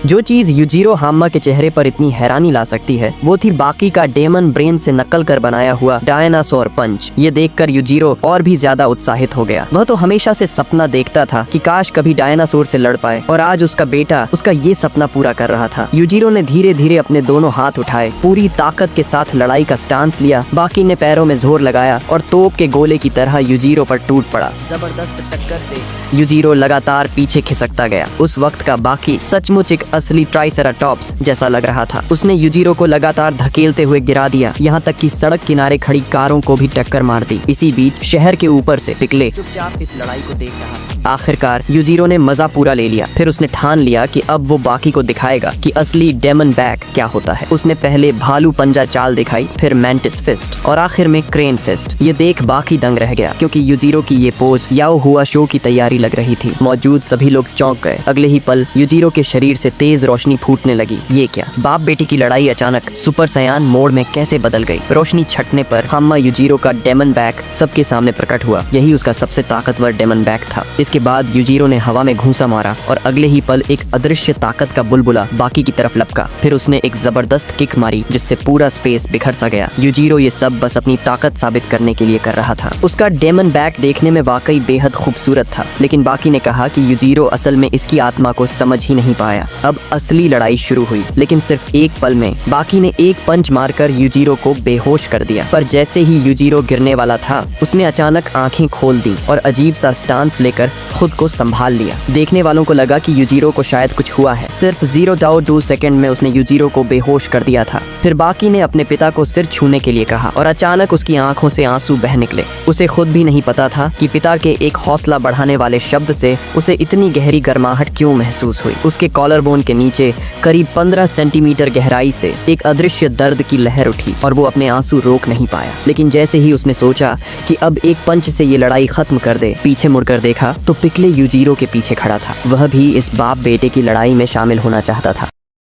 जो चीज युजिरो हाम्मा के चेहरे पर इतनी हैरानी ला सकती है वो थी बाकी का डेमन ब्रेन से नकल कर बनाया हुआ डायनासोर पंच। ये देखकर युजिरो और भी ज्यादा उत्साहित हो गया। वह तो हमेशा से सपना देखता था कि काश कभी डायनासोर से लड़ पाए और आज उसका बेटा उसका ये सपना पूरा कर रहा था। युजिरो ने धीरे धीरे अपने दोनों हाथ उठाए, पूरी ताकत के साथ लड़ाई का स्टांस लिया। बाकी ने पैरों में जोर लगाया और तोप के गोले की तरह युजिरो पर टूट पड़ा। जबरदस्त टक्कर से युजिरो लगातार पीछे खिसकता गया। उस वक्त का बाकी सचमुच एक असली ट्राइसेराटॉप्स जैसा लग रहा था। उसने युजिरो को लगातार धकेलते हुए गिरा दिया, यहाँ तक कि सड़क किनारे खड़ी कारों को भी टक्कर मार दी। इसी बीच शहर के ऊपर से पिकले चुपचाप इस लड़ाई को देख रहा था। आखिरकार युजिरो ने मजा पूरा ले लिया। फिर उसने ठान लिया कि अब वो बाकी को दिखाएगा कि असली डेमन बैक क्या होता है। उसने पहले भालू पंजा चाल दिखाई, फिर मैंटिस फिस्ट और आखिर में क्रेन फिस्ट। ये देख बाकी दंग रह गया क्योंकि युजिरो की ये पोज याओ हुआ शो की तैयारी लग रही थी। मौजूद सभी लोग चौंक गए। अगले ही पल युजिरो के शरीर से तेज रोशनी फूटने लगी। ये क्या, बाप बेटी की लड़ाई अचानक सुपर सयान मोड में कैसे बदल गई। रोशनी छटने पर हाम्मा युजिरो का डेमन बैक सबके सामने प्रकट हुआ। यही उसका सबसे ताकतवर डेमन बैक था। इसके बाद युजिरो ने हवा में घूंसा मारा और अगले ही पल एक अदृश्य ताकत का बुलबुला बाकी की तरफ लपका। फिर उसने एक जबरदस्त किक मारी जिससे पूरा स्पेस बिखर सा गया। युजिरो ये सब बस अपनी ताकत साबित करने के लिए कर रहा था। उसका डेमन बैक देखने में वाकई बेहद खूबसूरत था, लेकिन बाकी ने कहा कि युजिरो असल में इसकी आत्मा को समझ ही नहीं पाया। अब असली लड़ाई शुरू हुई, लेकिन सिर्फ एक पल में बाकी ने एक पंच मारकर युजिरो को बेहोश कर दिया। पर जैसे ही युजिरो गिरने वाला था उसने अचानक आंखें खोल दी और अजीब सा स्टांस लेकर खुद को संभाल लिया। देखने वालों को लगा कि युजिरो को शायद कुछ हुआ है। सिर्फ 0.2 सेकंड में उसने युजिरो को बेहोश कर दिया था। फिर बाकी ने अपने पिता को सिर छूने के लिए कहा और अचानक उसकी आंखों से आंसू बह निकले। उसे खुद भी नहीं पता था कि पिता के एक हौसला बढ़ाने वाले शब्द से उसे इतनी गहरी गर्माहट क्यों महसूस हुई। उसके कॉलर बोन के नीचे करीब 15 सेंटीमीटर गहराई से एक अदृश्य दर्द की लहर उठी और वो अपने आंसू रोक नहीं पाया। लेकिन जैसे ही उसने सोचा कि अब एक पंच से ये लड़ाई खत्म कर दे, पीछे मुड़कर देखा तो पिकले युजिरो के पीछे खड़ा था। वह भी इस बाप बेटे की लड़ाई में शामिल होना चाहता था।